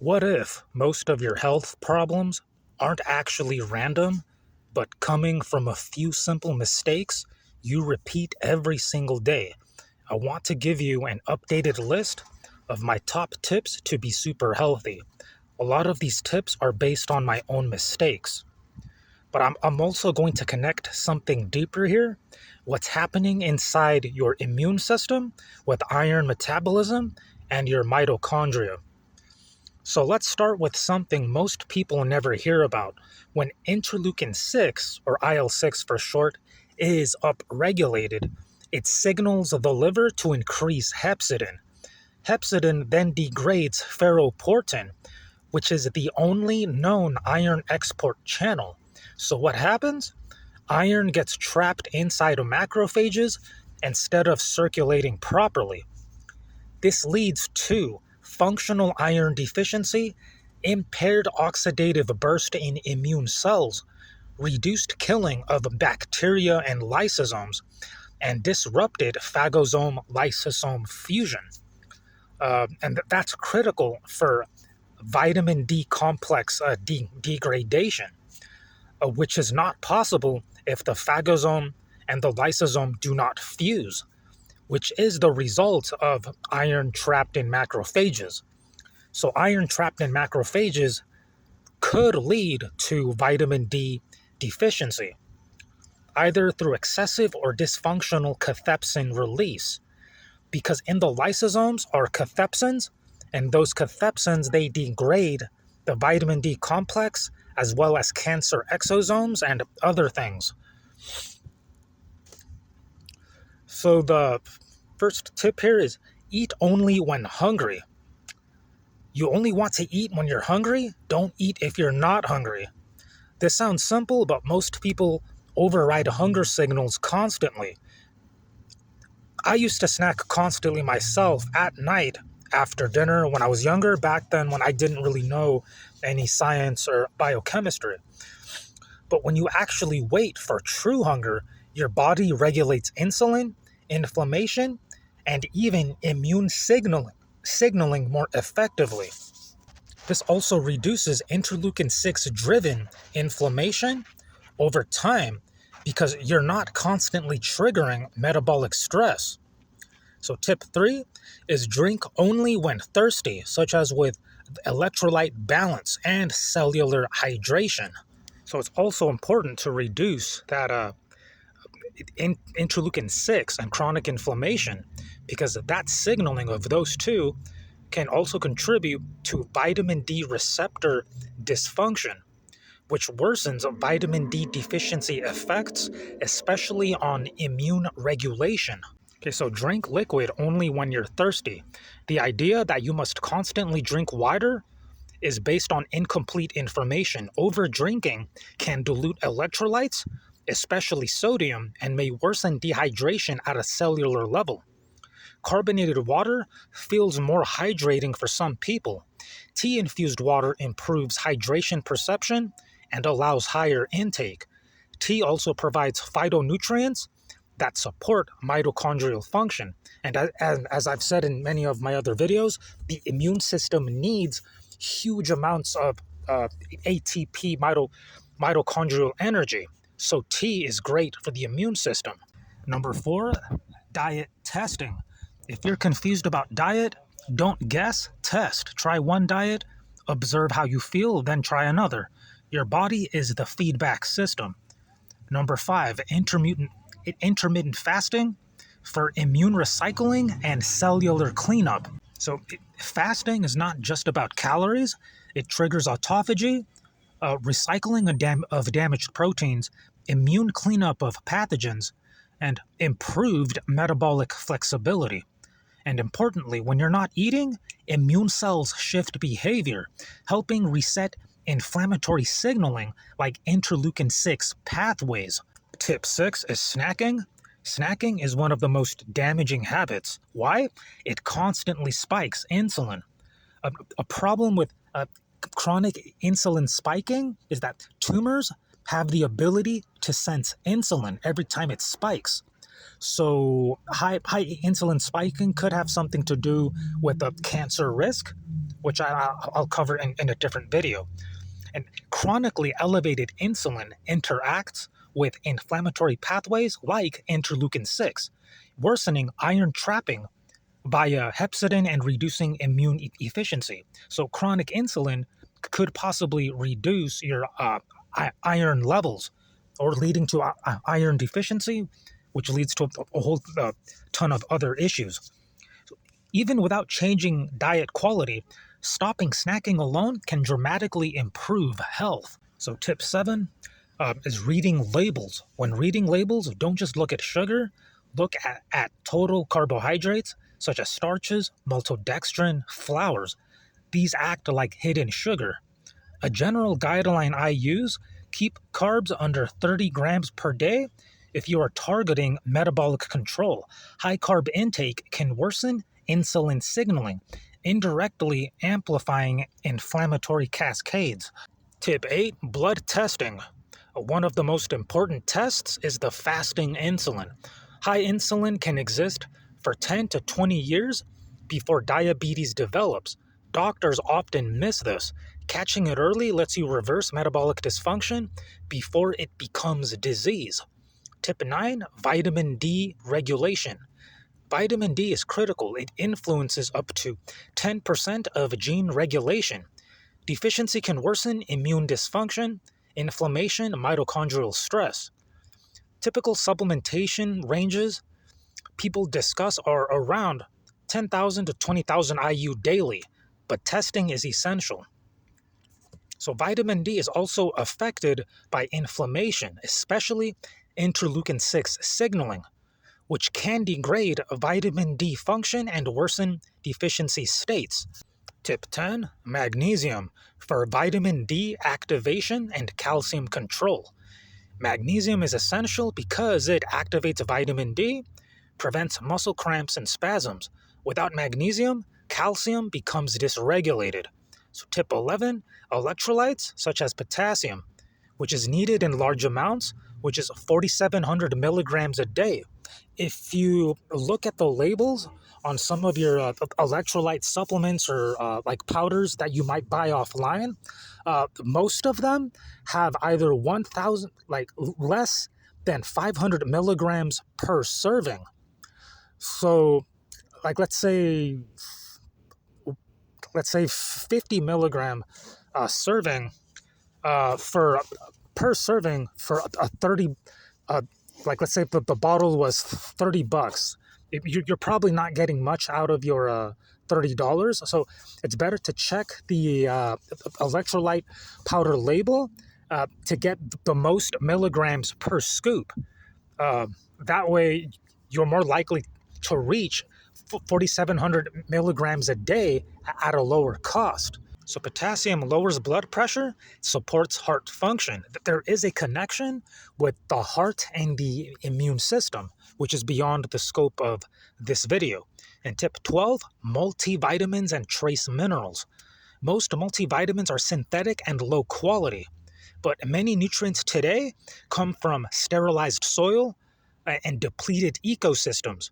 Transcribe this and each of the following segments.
What if most of your health problems aren't actually random, but coming from a few simple mistakes you repeat every single day? I want to give you an updated list of my top tips to be super healthy. A lot of these tips are based on my own mistakes, but I'm also going to connect something deeper here. What's happening inside your immune system with iron metabolism and your mitochondria. So let's start with something most people never hear about. When interleukin-6, or IL-6 for short, is upregulated, it signals the liver to increase hepcidin. Hepcidin then degrades ferroportin, which is the only known iron export channel. So what happens? Iron gets trapped inside of macrophages instead of circulating properly. This leads to functional iron deficiency, impaired oxidative burst in immune cells, reduced killing of bacteria and lysosomes, and disrupted phagosome lysosome fusion. And that's critical for vitamin D complex degradation, which is not possible if the phagosome and the lysosome do not fuse, which is the result of iron trapped in macrophages. So, iron trapped in macrophages could lead to vitamin D deficiency, either through excessive or dysfunctional cathepsin release. Because in the lysosomes are cathepsins, and those cathepsins they degrade the vitamin D complex as well as cancer exosomes and other things. So the first tip here is eat only when hungry. You only want to eat when you're hungry? Don't eat if you're not hungry. This sounds simple, but most people override hunger signals constantly. I used to snack constantly myself at night after dinner when I was younger, back then when I didn't really know any science or biochemistry. But when you actually wait for true hunger, your body regulates insulin, inflammation, and even immune signaling more effectively. This also reduces interleukin-6 driven inflammation over time because you're not constantly triggering metabolic stress. So tip 3 is drink only when thirsty, such as with electrolyte balance and cellular hydration. So it's also important to reduce that interleukin-6 and chronic inflammation because that signaling of those two can also contribute to vitamin D receptor dysfunction, which worsens vitamin D deficiency effects, especially on immune regulation. Okay, so drink liquid only when you're thirsty. The idea that you must constantly drink water is based on incomplete information. Over drinking can dilute electrolytes, especially sodium, and may worsen dehydration at a cellular level. Carbonated water feels more hydrating for some people. Tea-infused water improves hydration perception and allows higher intake. Tea also provides phytonutrients that support mitochondrial function. And as I've said in many of my other videos, the immune system needs huge amounts of ATP, mitochondrial energy. So tea is great for the immune system. Number 4, diet testing. If you're confused about diet, don't guess, test. Try one diet, observe how you feel, then try another. Your body is the feedback system. Number 5, intermittent fasting for immune recycling and cellular cleanup. So fasting is not just about calories. It triggers autophagy, recycling of damaged proteins, immune cleanup of pathogens, and improved metabolic flexibility. And importantly, when you're not eating, immune cells shift behavior, helping reset inflammatory signaling like interleukin-6 pathways. Tip 6 is snacking. Snacking is one of the most damaging habits. Why? It constantly spikes insulin. A problem with chronic insulin spiking is that tumors have the ability to sense insulin every time it spikes. So high insulin spiking could have something to do with the cancer risk, which I'll cover in a different video. And chronically elevated insulin interacts with inflammatory pathways like interleukin-6, worsening iron trapping via hepcidin and reducing immune efficiency. So chronic insulin could possibly reduce your iron levels, or leading to iron deficiency, which leads to a whole ton of other issues. Even without changing diet quality, stopping snacking alone can dramatically improve health. So, tip 7 is reading labels. When reading labels, don't just look at sugar, look at total carbohydrates, such as starches, maltodextrin, flours. These act like hidden sugar. A general guideline I use: keep carbs under 30 grams per day if you are targeting metabolic control. High carb intake can worsen insulin signaling, indirectly amplifying inflammatory cascades. Tip 8: blood testing. One of the most important tests is the fasting insulin. High insulin can exist for 10 to 20 years before diabetes develops. Doctors often miss this. Catching it early lets you reverse metabolic dysfunction before it becomes disease. Tip 9: vitamin D regulation. Vitamin D is critical. It influences up to 10% of gene regulation. Deficiency can worsen immune dysfunction, inflammation, mitochondrial stress. Typical supplementation ranges people discuss are around 10,000 to 20,000 IU daily, but testing is essential. So vitamin D is also affected by inflammation, especially interleukin-6 signaling, which can degrade vitamin D function and worsen deficiency states. Tip 10: magnesium, for vitamin D activation and calcium control. Magnesium is essential because it activates vitamin D, prevents muscle cramps and spasms. Without magnesium, calcium becomes dysregulated. So tip 11: electrolytes such as potassium, which is needed in large amounts, which is 4,700 milligrams a day. If you look at the labels on some of your electrolyte supplements or like powders that you might buy offline, most of them have either 1,000, like less than 500 milligrams per serving. So, like let's say 50 milligram serving for per serving for a 30, like let's say the bottle was $30. You're probably not getting much out of your $30. So it's better to check the electrolyte powder label to get the most milligrams per scoop. That way you're more likely to reach 4,700 milligrams a day at a lower cost. So potassium lowers blood pressure, supports heart function. There is a connection with the heart and the immune system, which is beyond the scope of this video. And tip 12, multivitamins and trace minerals. Most multivitamins are synthetic and low quality, but many nutrients today come from sterilized soil and depleted ecosystems.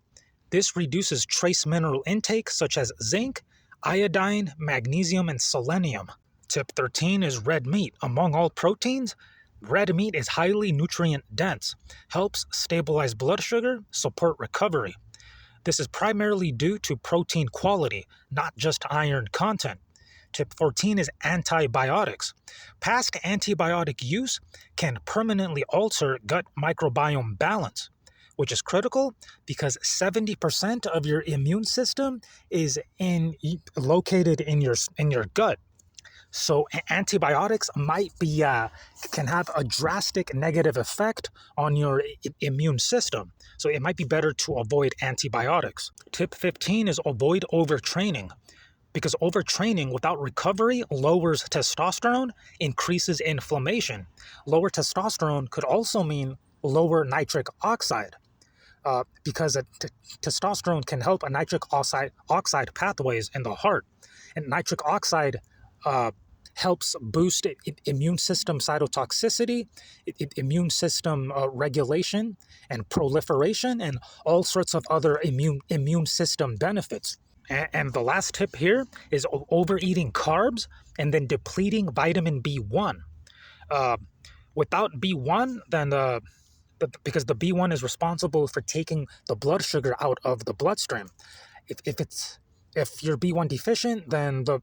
This reduces trace mineral intake such as zinc, iodine, magnesium, and selenium. Tip 13 is red meat. Among all proteins, red meat is highly nutrient dense, helps stabilize blood sugar, support recovery. This is primarily due to protein quality, not just iron content. Tip 14 is antibiotics. Past antibiotic use can permanently alter gut microbiome balance, which is critical because 70% of your immune system is located in your gut. So antibiotics might be can have a drastic negative effect on your immune system. So it might be better to avoid antibiotics. Tip 15 is avoid overtraining, because overtraining without recovery lowers testosterone, increases inflammation. Lower testosterone could also mean lower nitric oxide. Because testosterone can help nitric oxide pathways in the heart. And nitric oxide helps boost immune system cytotoxicity, immune system regulation and proliferation, and all sorts of other immune system benefits. And the last tip here is overeating carbs and then depleting vitamin B1. Uh, Without B1, then because the B1 is responsible for taking the blood sugar out of the bloodstream. If you're B1 deficient, then the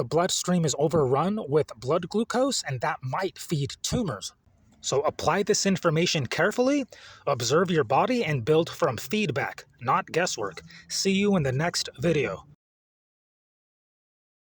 bloodstream is overrun with blood glucose, and that might feed tumors. So apply this information carefully, observe your body, and build from feedback, not guesswork. See you in the next video.